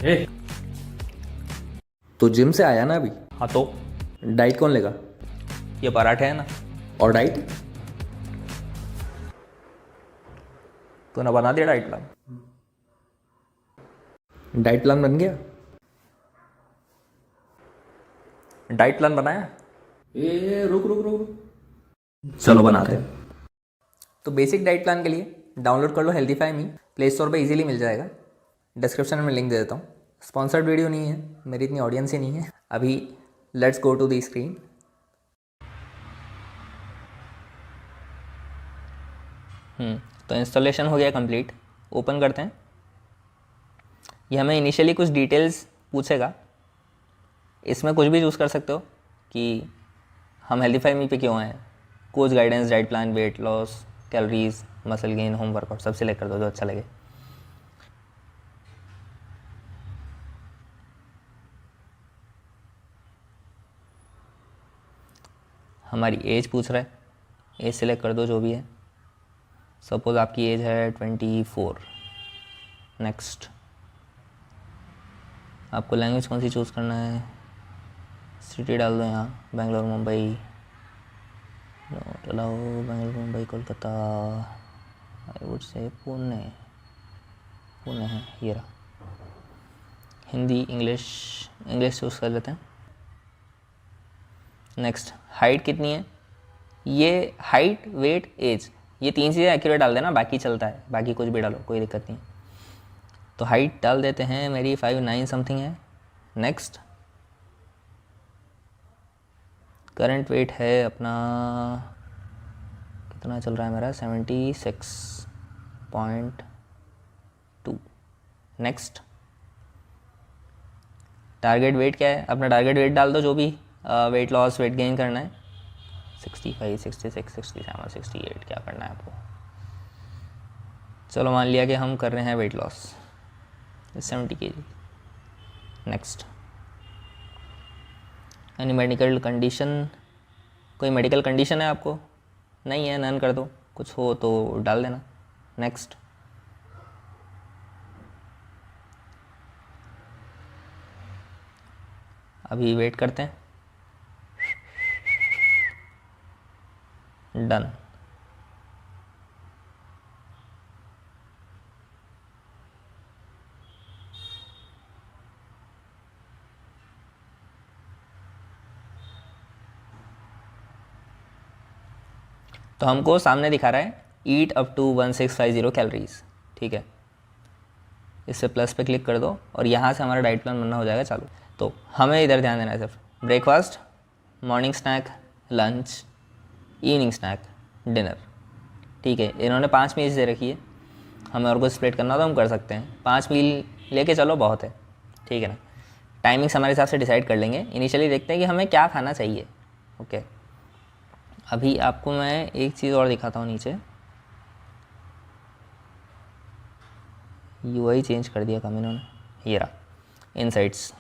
ए, तो जिम से आया ना अभी। हाँ तो डाइट कौन लेगा? ये पराठे है ना। और डाइट? तूने बना दिया डाइट प्लान? डाइट प्लान बन गया? डाइट प्लान बनाया? रुक रुक रुक रुक, चलो बनाते हैं। तो बेसिक डाइट प्लान के लिए डाउनलोड कर लो हेल्दीफाई मी। प्ले स्टोर पर इजीली मिल जाएगा। डिस्क्रिप्शन में लिंक दे देता हूँ। स्पॉन्सर्ड वीडियो नहीं है, मेरी इतनी ऑडियंस ही नहीं है अभी। Let's go to the screen. तो इंस्टॉलेशन हो गया कंप्लीट। ओपन करते हैं। ये हमें इनिशियली कुछ डिटेल्स पूछेगा। इसमें कुछ भी चूज़ कर सकते हो कि हम हेल्दीफाई मी पे क्यों आए। Coach guidance, diet plan, weight loss, calories, muscle gain, home workout, सब सिलेक्ट कर दो जो अच्छा लगे। हमारी एज पूछ रहा है, एज सिलेक्ट कर दो जो भी है। सपोज़ आपकी एज है 24। नेक्स्ट। आपको लैंग्वेज कौन सी चूज़ करना है? सिटी डाल दो यहाँ, Bangalore, Mumbai. Note allow, Bangalore, Mumbai, Kolkata. I would say Pune. Pune है ये रहा। हिंदी, इंग्लिश। इंग्लिश चूज़ कर लेते हैं। नेक्स्ट। हाइट कितनी है? ये हाइट, वेट, एज, ये तीन चीज़ें एक्यूरेट डाल देना, बाकी चलता है। बाकी कुछ भी डालो, कोई दिक्कत नहीं। तो हाइट डाल देते हैं, मेरी 5'9" समथिंग है। नेक्स्ट। करंट वेट है अपना, कितना चल रहा है मेरा? 76.2। नेक्स्ट। टारगेट वेट क्या है? अपना टारगेट वेट डाल दो जो भी वेट लॉस, वेट गेन करना है। 65, 66, 67, 68 क्या करना है आपको? चलो मान लिया कि हम कर रहे हैं weight loss 70 kg। Next. Any medical condition? कोई मेडिकल कंडीशन है आपको? नहीं है, नन कर दो। कुछ हो तो डाल देना। नेक्स्ट। अभी वेट करते हैं। डन। तो हमको सामने दिखा रहा है ईट अप टू 1650 कैलोरीज। ठीक है, इससे प्लस पे क्लिक कर दो और यहाँ से हमारा डाइट प्लान बनना हो जाएगा चालू। तो हमें इधर ध्यान देना है सिर्फ। Breakfast, morning snack, lunch, evening snack, dinner. ठीक है, इन्होंने 5 मील्स दे रखी है। हमें और कुछ स्प्लिट करना तो हम कर सकते हैं। 5 मील लेके चलो, बहुत है। ठीक है ना। टाइमिंग्स हमारे हिसाब से डिसाइड कर लेंगे। इनिशियली देखते हैं कि हमें क्या खाना चाहिए। ओके। अभी आपको मैं एक चीज़ और दिखाता हूँ नीचे। यूआई चेंज कर दिया काम इन्होंने। ये रहा इनसाइट्स।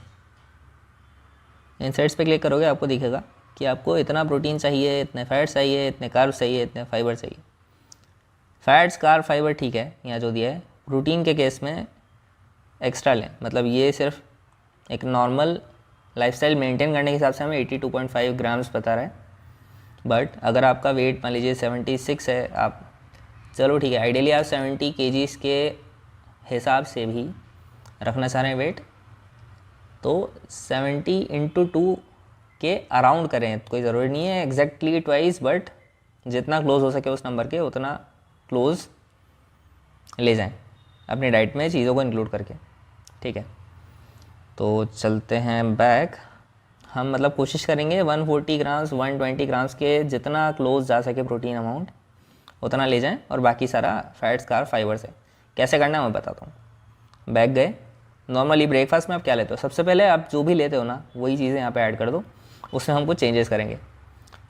इनसाइट्स पे क्लिक करोगे आपको दिखेगा कि आपको इतना प्रोटीन चाहिए, इतने फैट्स चाहिए, इतने कार्ब्स चाहिए, इतने फाइबर चाहिए। फैट्स, कार्ब, फाइबर ठीक है यहाँ जो दिया है। प्रोटीन के केस में एक्स्ट्रा लें, मतलब ये सिर्फ एक नॉर्मल लाइफस्टाइल मेंटेन करने के हिसाब से हमें 82.5 ग्राम्स बता रहा है। बट अगर आपका वेट मान लीजिए 76 है, आप चलो ठीक है, आइडियली आप 70 kgs के हिसाब से भी रखना चाह रहे हैं वेट, तो 70 इंटू 2 के अराउंड करें। कोई ज़रूरी नहीं है एग्जैक्टली ट्वाइस, बट जितना क्लोज हो सके उस नंबर के उतना क्लोज ले जाएं अपनी डाइट में चीज़ों को इंक्लूड करके। ठीक है, तो चलते हैं बैक। हम मतलब कोशिश करेंगे 140 ग्राम्स, 120 ग्राम्स के जितना क्लोज जा सके प्रोटीन अमाउंट उतना ले जाएं, और बाकी सारा फैट्स, कार्ब, फाइबर से। कैसे करना है मैं बताता हूँ। बैक गए। नॉर्मली ब्रेकफास्ट में आप क्या लेते हो? सबसे पहले आप जो भी लेते हो ना वही चीज़ें यहाँ पे ऐड कर दो, उसमें हम कुछ चेंजेस करेंगे।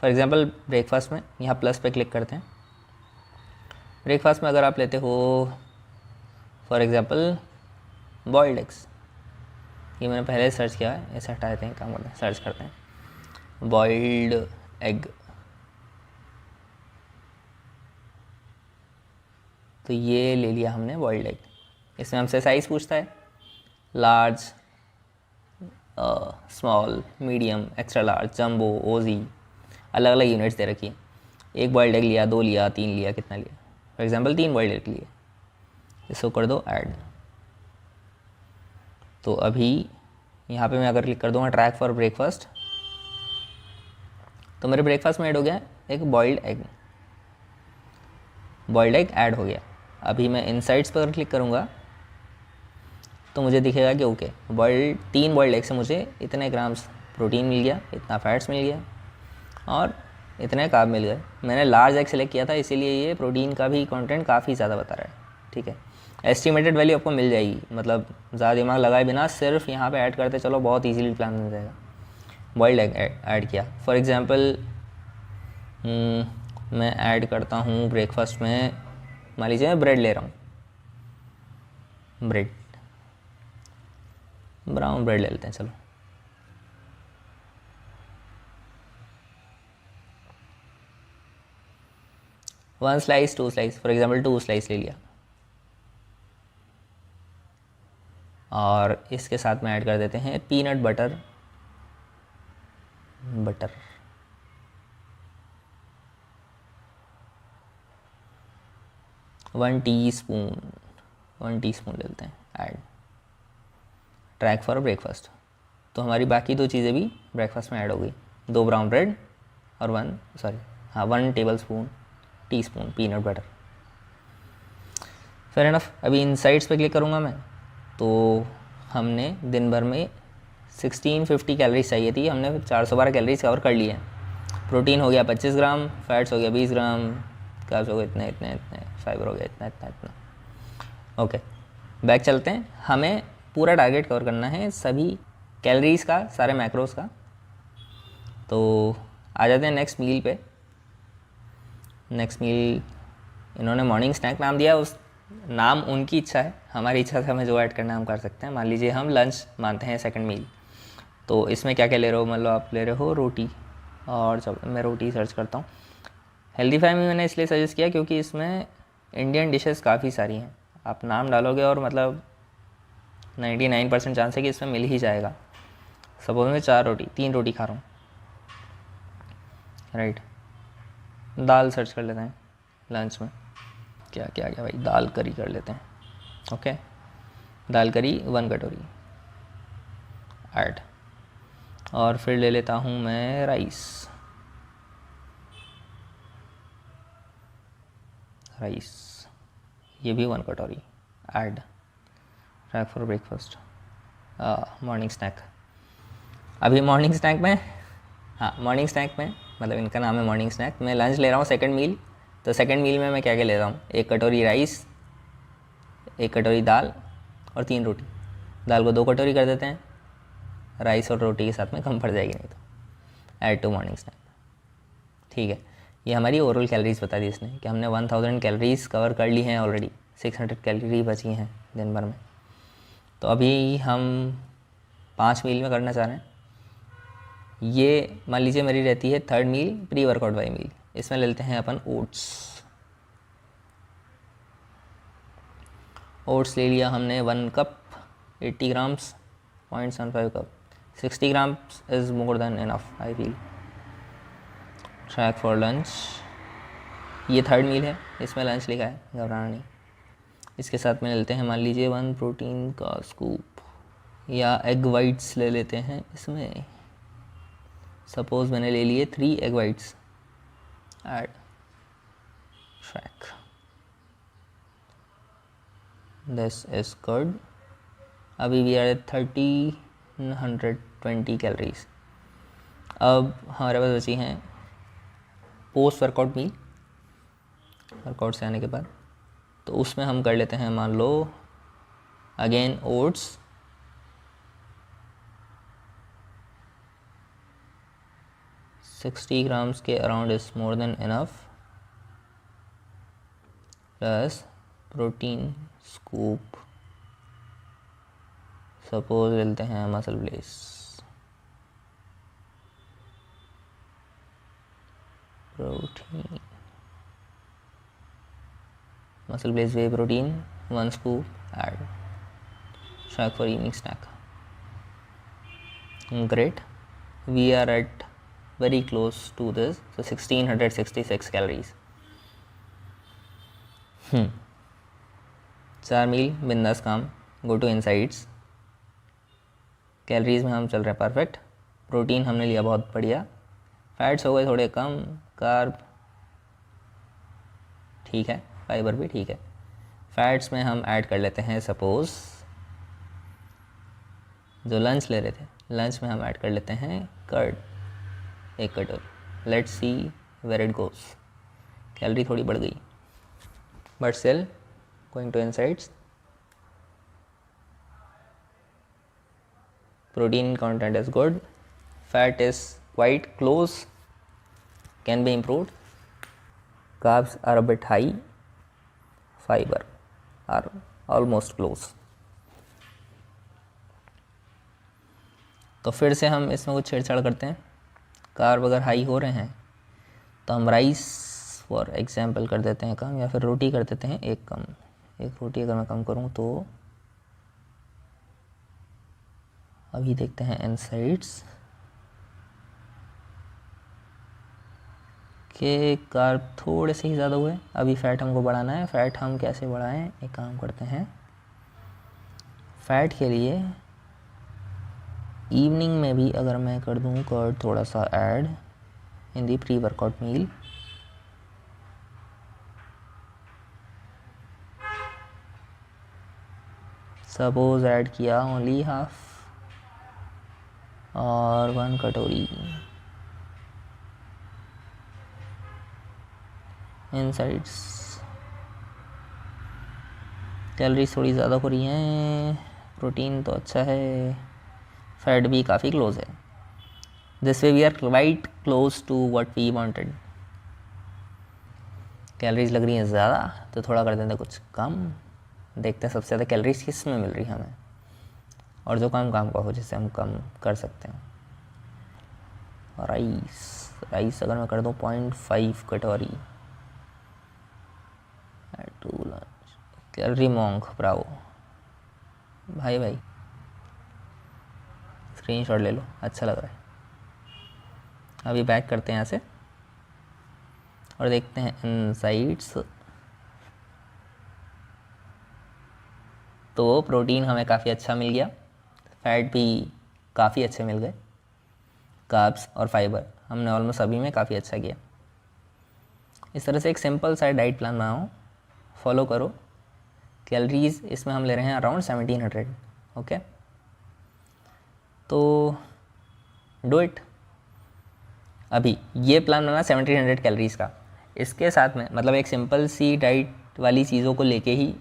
फॉर एग्जांपल ब्रेकफास्ट में यहाँ प्लस पे क्लिक करते हैं। ब्रेकफास्ट में अगर आप लेते हो फॉर एग्जांपल बॉइल्ड एग्स, ये मैंने पहले सर्च किया है, ऐसे हटा देते हैं, काम करते हैं, सर्च करते हैं बॉइल्ड एग। तो ये ले लिया हमने बॉइल्ड एग। इसमें हमसे साइज़ पूछता है, large, small, medium, extra large, jumbo, OG, अलग अलग यूनिट्स दे रखी है। एक बॉइल्ड एग लिया, 2 लिया, 3 लिया, कितना लिया, फॉर एग्जांपल 3 बॉइल्ड एग लिए, इसको कर दो ऐड। तो अभी यहाँ पे मैं अगर क्लिक कर दूँगा ट्रैक फॉर ब्रेकफास्ट, तो मेरे ब्रेकफास्ट में ऐड हो गया एक बॉइल्ड एग ऐड हो गया। अभी मैं इनसाइट्स पर क्लिक करूँगा तो मुझे दिखेगा कि ओके, 3 बॉइल्ड एग से मुझे इतने ग्राम्स प्रोटीन मिल गया, इतना फैट्स मिल गया और इतने कार्ब मिल गए। मैंने लार्ज एग सेलेक्ट किया था, इसीलिए ये प्रोटीन का भी कंटेंट काफ़ी ज़्यादा बता रहा है। ठीक है, एस्टिमेटेड वैल्यू आपको मिल जाएगी, मतलब ज़्यादा दिमाग लगाए बिना सिर्फ यहाँ पे ऐड करते चलो, बहुत इजीली प्लान हो जाएगा। बॉइल्ड एग ऐड किया, फॉर एग्जांपल मैं ऐड करता हूँ ब्रेकफास्ट में, मान लीजिए मैं ब्रेड ले रहा हूँ, ब्राउन ब्रेड ले लेते हैं चलो। One slice, 2 slice, for example 2 slice ले लिया और इसके साथ में ऐड कर देते हैं पीनट बटर, 1 टीस्पून ले लेते हैं ऐड, ट्रैक फॉर ब्रेकफास्ट। तो हमारी बाकी 2 चीज़ें भी ब्रेकफास्ट में ऐड हो गई, 2 ब्राउन ब्रेड और 1 teaspoon peanut butter. Fair enough. अभी इनसाइट्स पे क्लिक करूँगा मैं, तो हमने दिन भर में 1650 कैलोरीज चाहिए थी, हमने 412 कैलोरीज कवर कर लिए हैं। प्रोटीन हो गया 25 ग्राम, फैट्स हो गया 20 ग्राम, कार्ब्स हो गए इतने, फाइबर हो गया इतना। ओके, बैक चलते हैं। हमें पूरा टारगेट कवर करना है, सभी कैलोरीज का, सारे मैक्रोज का। तो आ जाते हैं नेक्स्ट मील पे। नेक्स्ट मील इन्होंने मॉर्निंग स्नैक नाम दिया, उस नाम उनकी इच्छा है, हमारी इच्छा से हमें जो ऐड करना है हम कर सकते हैं। मान लीजिए हम लंच मानते हैं सेकंड मील, तो इसमें क्या क्या ले रहे हो, मतलब आप ले रहे हो रोटी, और जब मैं रोटी सर्च करता हूँ, हेल्दी फाइव में मैंने इसलिए सजेस्ट किया क्योंकि इसमें इंडियन डिशेस काफ़ी सारी हैं। आप नाम डालोगे और मतलब 99% चांस है कि इसमें मिल ही जाएगा। सपोज मैं 3 रोटी खा रहा हूँ, राइट। दाल सर्च कर लेते हैं लंच में, क्या क्या क्या भाई, दाल करी कर लेते हैं। ओके, दाल करी 1 कटोरी ऐड, और फिर ले लेता हूँ मैं राइस, ये भी 1 कटोरी add, track for breakfast, morning snack. अभी मॉर्निंग स्नैक में, मॉर्निंग स्नैक में मतलब इनका नाम है मॉर्निंग स्नैक। मैं लंच ले रहा हूँ सेकंड मील, तो सेकंड मील में मैं क्या क्या ले रहा हूँ, 1 कटोरी राइस, 1 कटोरी दाल और 3 रोटी। दाल को 2 कटोरी कर देते हैं, राइस और रोटी के साथ में कम पड़ जाएगी नहीं तो। Add to morning snack. ठीक है, ये हमारी ओवरऑल कैलोरीज बता दी इसने कि हमने 1000 कैलोरीज कवर कर ली हैं ऑलरेडी, 600 कैलोरी बची हैं दिन भर में। तो अभी हम 5 मील में करना चाह रहे हैं। ये मान लीजिए मेरी रहती है थर्ड मील, प्री वर्कआउट वाली मील। इसमें ले लेते हैं अपन ओट्स ले लिया हमने 1 cup, 80 grams, 0.75 cup, 60 grams is more than enough I feel. Track for lunch, ये थर्ड मील है, इसमें लंच लिखा है, घबराना नहीं। इसके साथ में लेते हैं मान लीजिए 1 प्रोटीन का स्कूप, या एग वाइट्स ले लेते हैं इसमें। सपोज मैंने ले लिए 3 egg whites add, track, this is good. अभी वी आर 1320 कैलोरीज। अब हमारे पास बची हैं पोस्ट वर्कआउट मील, वर्कआउट से आने के बाद। तो उसमें हम कर लेते हैं मान लो अगेन ओट्स, $60 ग्राम्स के around is more than enough, plus protein scoop, suppose लेते हैं muscle bless, protein muscle bless way protein 1 scoop add, shack for evening snack. Great. We are at very close to this, so 1666 calories. 4 मील बिंदास काम. Go to insights. Calories में हम चल रहे हैं perfect. Protein हमने लिया बहुत बढ़िया. फैट्स हो गए थोड़े कम. कार्ब ठीक है, फाइबर भी ठीक है. फैट्स में हम ऐड कर लेते हैं सपोज़ जो लंच ले रहे थे, लंच में हम ऐड कर लेते हैं कर्ड 1 कटोरी. Let's see where it goes. Calorie थोड़ी बढ़ गई but still going to insides. Protein content is good. Fat is quite close, can be improved. Carbs are a bit high. Fiber are almost close. तो फिर से हम इसमें कुछ छेड़छाड़ करते हैं. कार्ब अगर हाई हो रहे हैं तो हम राइस फॉर एग्जांपल कर देते हैं कम, या फिर रोटी कर देते हैं एक कम. एक रोटी अगर मैं कम करूं तो अभी देखते हैं इनसाइट्स के कार्ब थोड़े से ही ज़्यादा हुए. अभी फ़ैट हमको बढ़ाना है. फ़ैट हम कैसे बढ़ाएं, एक काम करते हैं. फ़ैट के लिए इवनिंग में भी अगर मैं कर दूं कर्ड थोड़ा सा add in the pre workout meal, suppose add किया ओनली हाफ और 1 कटोरी इनसाइड्स. कैलोरीज थोड़ी ज़्यादा हो रही हैं. प्रोटीन तो अच्छा है, फैट भी काफ़ी क्लोज है. This way we are quite close to what we wanted. Calories लग रही हैं ज़्यादा तो थोड़ा कर देते हैं कुछ कम. देखते हैं सबसे ज़्यादा कैलोरीज किस में मिल रही है हमें, और जो काम का हो जिससे हम कम कर सकते हैं. राइस अगर मैं कर दूँ 0.5 कटोरी टू लंच. कैलोरी मॉन्क ब्रावो भाई. स्क्रीनशॉट ले लो, अच्छा लग रहा है. अभी बैक करते हैं यहाँ से और देखते हैं इनसाइट्स. तो प्रोटीन हमें काफ़ी अच्छा मिल गया. फैट भी काफ़ी अच्छे मिल गए. कार्ब्स और फाइबर हमने ऑलमोस्ट सभी में काफ़ी अच्छा किया. इस तरह से एक सिंपल सा डाइट प्लान बनाओ, फॉलो करो. कैलोरीज इसमें हम ले रहे हैं अराउंड 1700. ओके, तो डू इट. अभी ये प्लान बना 1700 कैलोरीज़ का. इसके साथ में मतलब एक सिंपल सी डाइट वाली चीज़ों को लेके ही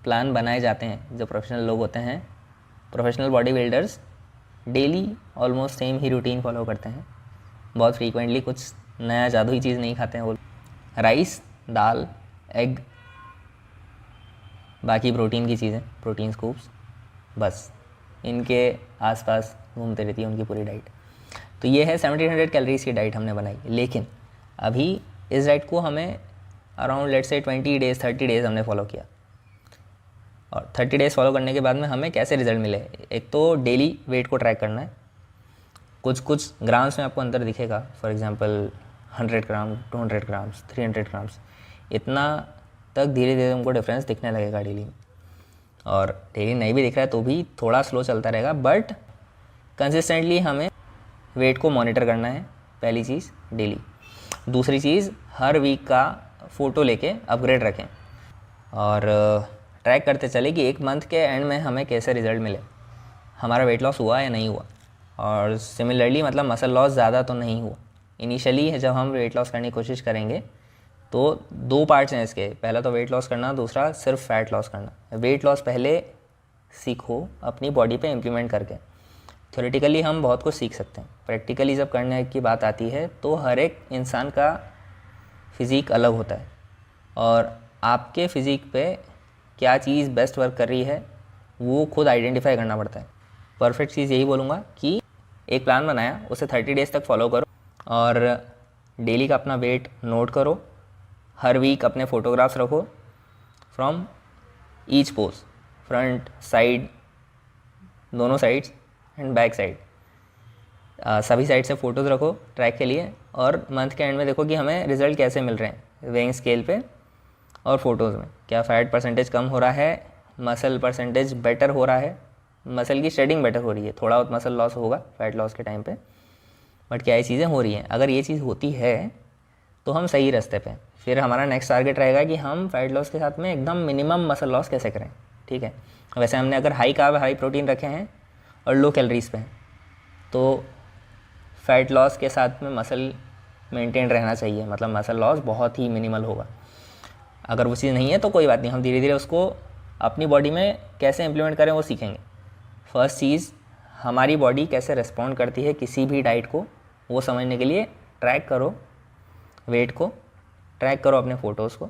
प्लान बनाए जाते हैं. जो प्रोफेशनल लोग होते हैं, professional body builders, daily almost same ही रूटीन फॉलो करते हैं. बहुत फ्रीक्वेंटली कुछ नया जादुई चीज़ नहीं खाते हैं वो. राइस, दाल, एग, बाकी प्रोटीन की चीज़ें, प्रोटीन स्कूप्स, बस इनके आसपास घूमते रहती है उनकी पूरी डाइट. तो ये है 1700 कैलोरीज़ की डाइट हमने बनाई. लेकिन अभी इस डाइट को हमें around let's say 20 days 30 days हमने फॉलो किया. और 30 डेज़ फॉलो करने के बाद में हमें कैसे रिजल्ट मिले. एक तो डेली वेट को ट्रैक करना है. कुछ ग्राम्स में आपको अंतर दिखेगा. For example 100 gram, 200 grams, 300 grams, इतना तक धीरे धीरे हमको डिफरेंस दिखने लगेगा डेली. और डेली नहीं भी दिख रहा है तो भी थोड़ा स्लो चलता रहेगा. बट कंसिस्टेंटली हमें वेट को मॉनिटर करना है, पहली चीज़ डेली. दूसरी चीज़, हर वीक का फ़ोटो लेके अपग्रेड रखें और ट्रैक करते चले कि एक मंथ के एंड में हमें कैसे रिज़ल्ट मिले, हमारा वेट लॉस हुआ या नहीं हुआ. और सिमिलरली मतलब मसल लॉस ज़्यादा तो नहीं हुआ. इनिशियली जब हम वेट लॉस करने की कोशिश करेंगे तो 2 पार्ट्स हैं इसके. पहला तो वेट लॉस करना, दूसरा सिर्फ फैट लॉस करना. वेट लॉस पहले सीखो अपनी बॉडी पे इम्प्लीमेंट करके. थ्योरेटिकली हम बहुत कुछ सीख सकते हैं, प्रैक्टिकली जब करने की बात आती है तो हर एक इंसान का फ़िज़ीक अलग होता है और आपके फ़िज़ीक पे क्या चीज़ बेस्ट वर्क कर रही है वो खुद आइडेंटिफाई करना पड़ता है. परफेक्ट चीज़ यही बोलूँगा कि एक प्लान बनाया, उसे 30 डेज़ तक फॉलो करो और डेली का अपना वेट नोट करो. हर वीक अपने फ़ोटोग्राफ्स रखो from each pose, front, side, दोनों साइड्स एंड बैक साइड, सभी साइड से फ़ोटोज़ रखो ट्रैक के लिए, और मंथ के एंड में देखो कि हमें रिज़ल्ट कैसे मिल रहे हैं वेइंग स्केल पे और फोटोज़ में। क्या फैट परसेंटेज कम हो रहा है, मसल परसेंटेज बेटर हो रहा है, मसल की शेडिंग बेटर हो रही है, थोड़ा बहुत मसल लॉस होगा फैट लॉस के टाइम पे, बट क्या ये चीज़ें हो रही हैं। अगर ये चीज़ होती है तो हम सही रास्ते पे। फिर हमारा नेक्स्ट टारगेट रहेगा कि हम फैट लॉस के साथ में एकदम मिनिमम मसल लॉस कैसे करें, ठीक है। वैसे हमने अगर हाई कार्ब हाई प्रोटीन रखे हैं और लो कैलोरीज पे हैं, तो फैट लॉस के साथ में मसल मेंटेन रहना चाहिए, मतलब मसल लॉस बहुत ही मिनिमल होगा। अगर वो चीज़ नहीं है तो कोई बात नहीं, हम धीरे धीरे उसको अपनी बॉडी में कैसे इम्प्लीमेंट करें वो सीखेंगे। फर्स्ट चीज़, हमारी बॉडी कैसे रिस्पॉन्ड करती है किसी भी डाइट को, वो समझने के लिए ट्रैक करो वेट को, ट्रैक करो अपने फ़ोटोज़ को,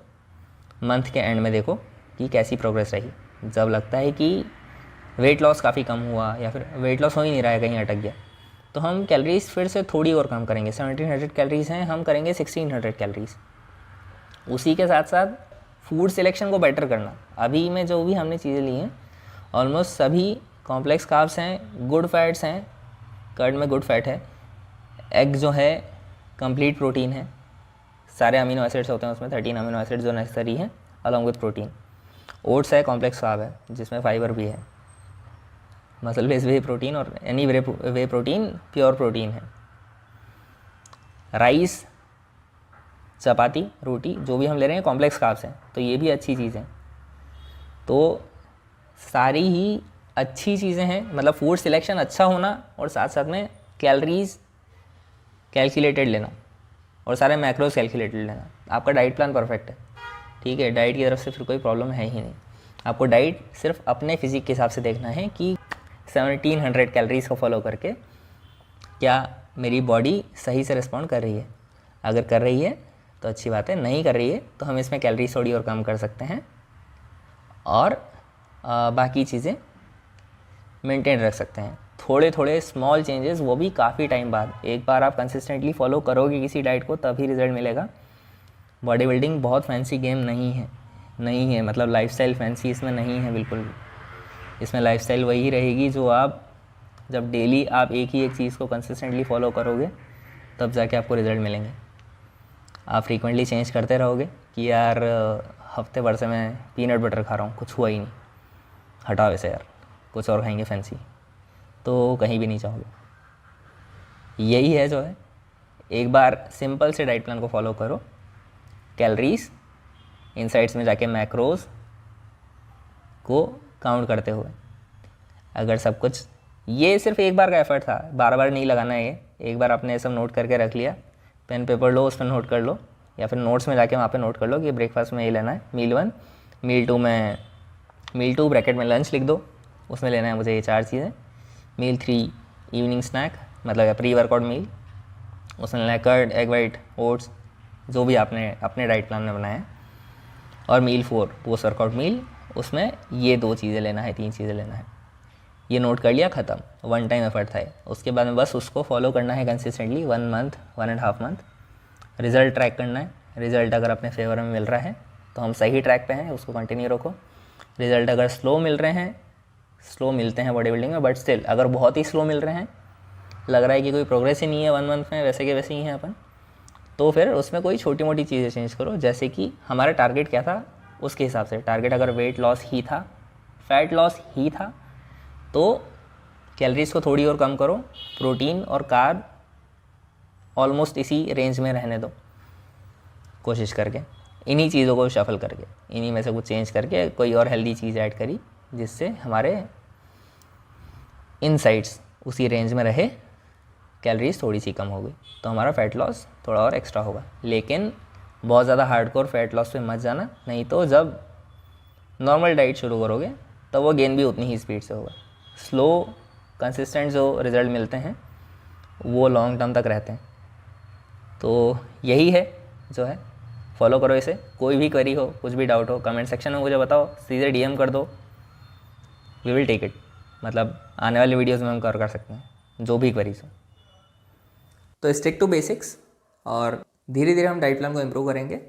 मंथ के एंड में देखो कि कैसी प्रोग्रेस रही। जब लगता है कि वेट लॉस काफ़ी कम हुआ या फिर वेट लॉस हो ही नहीं रहा है, कहीं अटक गया, तो हम कैलोरीज फिर से थोड़ी और कम करेंगे। 1700 कैलोरीज हैं, हम करेंगे 1600 कैलोरीज। उसी के साथ साथ फूड सिलेक्शन को बेटर करना। अभी में जो भी हमने चीज़ें ली हैं ऑलमोस्ट सभी कॉम्प्लेक्स कार्ब्स हैं, गुड फैट्स हैं, कर्ड में गुड फैट है, एग जो है कंप्लीट प्रोटीन है, सारे अमीनो एसिड्स होते हैं उसमें, 13 अमीनो एसिड जो नेसेसरी हैं अलॉन्ग विथ प्रोटीन। ओट्स है, कॉम्प्लेक्स कार्ब है जिसमें फाइबर भी है, मसल बेस्ड वे प्रोटीन और any way protein pure protein है। राइस, चपाती, रोटी जो भी हम ले रहे हैं कॉम्प्लेक्स कार्ब्स हैं, तो ये भी अच्छी चीज़ है। तो सारी ही अच्छी चीज़ें हैं, मतलब फूड सिलेक्शन अच्छा होना और साथ साथ में कैलोरीज कैलकुलेटेड लेना और सारे मैक्रोज कैलकुलेटेड लेना। आपका डाइट प्लान परफेक्ट है, ठीक है, डाइट की तरफ से फिर कोई प्रॉब्लम है ही नहीं। आपको डाइट सिर्फ अपने फिजिक के हिसाब से देखना है कि 1700 कैलोरीज को फॉलो करके क्या मेरी बॉडी सही से रिस्पॉन्ड कर रही है। अगर कर रही है तो अच्छी बात है, नहीं कर रही है तो हम इसमें कैलोरीज थोड़ी और कम कर सकते हैं और बाकी चीज़ें मेंटेन रख सकते हैं। थोड़े थोड़े स्मॉल चेंजेस, वो भी काफ़ी टाइम बाद। एक बार आप कंसिस्टेंटली फॉलो करोगे किसी डाइट को तभी रिजल्ट मिलेगा। बॉडी बिल्डिंग बहुत फैंसी गेम नहीं है, मतलब लाइफस्टाइल फैंसी इसमें नहीं है बिल्कुल भी। इसमें लाइफस्टाइल वही रहेगी जो आप जब डेली आप एक ही एक चीज़ को कंसिस्टेंटली फॉलो करोगे तब जाके आपको रिजल्ट मिलेंगे। आप फ्रीक्वेंटली चेंज करते रहोगे कि यार हफ्ते भर से मैं पीनट बटर खा रहा हूँ, कुछ हुआ ही नहीं, हटाओ इसे यार, कुछ और खाएंगे फैंसी, तो कहीं भी नहीं चाहोगे। यही है जो है, एक बार सिंपल से डाइट प्लान को फॉलो करो, कैलोरीज इनसाइड्स में जाके मैक्रोज को काउंट करते हुए। अगर सब कुछ, ये सिर्फ एक बार का एफर्ट था, बार बार नहीं लगाना है। ये एक बार आपने सब नोट करके रख लिया, पेन पेपर लो, उस पर नोट कर लो, या फिर नोट्स में जाके वहाँ पे नोट कर लो कि ब्रेकफास्ट में ये लेना है, मील 1, मील 2 ब्रैकेट में लंच लिख दो, उसमें लेना है मुझे ये 4 चीज़ें। मील 3 इवनिंग स्नैक, मतलब प्री वर्कआउट मील, उसमें लेना है कर्ड, एग वाइट, ओट्स, जो भी आपने अपने डाइट प्लान में बनाया है। और मील 4 पोस्ट वर्कआउट मील, उसमें ये 2 चीज़ें लेना है, 3 चीज़ें लेना है। ये नोट कर लिया, ख़त्म, 1 टाइम एफर्ट था ये। उसके बाद में बस उसको फॉलो करना है consistently 1 month, 1.5 month, result track करना है। रिज़ल्ट अगर अपने फेवर में मिल रहा है तो हम सही ट्रैक पे हैं, उसको कंटिन्यू रखो। रिज़ल्ट अगर स्लो मिल रहे हैं, स्लो मिलते हैं बॉडी बिल्डिंग में, बट स्टिल अगर बहुत ही स्लो मिल रहे हैं, लग रहा है कि कोई प्रोग्रेस ही नहीं है 1 मंथ में, वैसे के वैसे ही हैं अपन, तो फिर उसमें कोई छोटी मोटी चीज़ें चेंज करो। जैसे कि हमारा टारगेट क्या था, उसके हिसाब से टारगेट अगर वेट लॉस ही था, फैट लॉस ही था, तो कैलोरीज को थोड़ी और कम करो, प्रोटीन और कार्ब ऑलमोस्ट इसी रेंज में रहने दो कोशिश करके। इन्हीं चीज़ों को शफल करके, इन्हीं में से कुछ चेंज करके कोई और हेल्दी चीज़ ऐड करी जिससे हमारे इनसाइड्स उसी रेंज में रहे, कैलोरीज थोड़ी सी कम हो गई, तो हमारा फ़ैट लॉस थोड़ा और एक्स्ट्रा होगा। लेकिन बहुत ज़्यादा हार्डकोर फैट लॉस पे मत जाना, नहीं तो जब नॉर्मल डाइट शुरू करोगे तब वो गेन भी उतनी ही स्पीड से होगा। स्लो कंसिस्टेंट जो रिज़ल्ट मिलते हैं वो लॉन्ग टर्म तक रहते हैं। तो यही है जो है, फॉलो करो इसे। कोई भी क्वेरी हो, कुछ भी डाउट हो, कमेंट सेक्शन में मुझे बताओ, सीधे डीएम कर दो, वी विल टेक इट। मतलब आने वाली वीडियोज़ में हम कर सकते हैं जो भी क्वेरीज हो। तो स्टिक टू बेसिक्स, और धीरे धीरे हम डाइट प्लान को इम्प्रूव करेंगे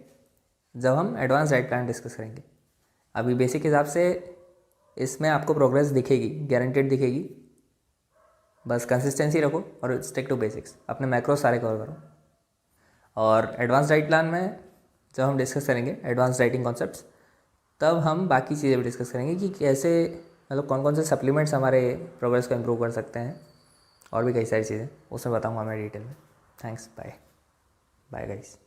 जब हम एडवांस डाइट प्लान डिस्कस करेंगे। अभी बेसिक हिसाब से इसमें आपको प्रोग्रेस दिखेगी, गारंटेड दिखेगी, बस कंसिस्टेंसी रखो और स्टिक टू बेसिक्स, अपने मैक्रो सारे कवर करो। और एडवांस डाइट प्लान में जब हम डिस्कस करेंगे एडवांस डाइटिंग कॉन्सेप्ट्स, तब हम बाकी चीज़ें भी डिस्कस करेंगे कि कैसे, मतलब कौन कौन से सप्लीमेंट्स हमारे प्रोग्रेस को इम्प्रूव कर सकते हैं, और भी कई सारी चीज़ें उसमें बताऊँगा मैं डिटेल में। Thanks, bye bye guys.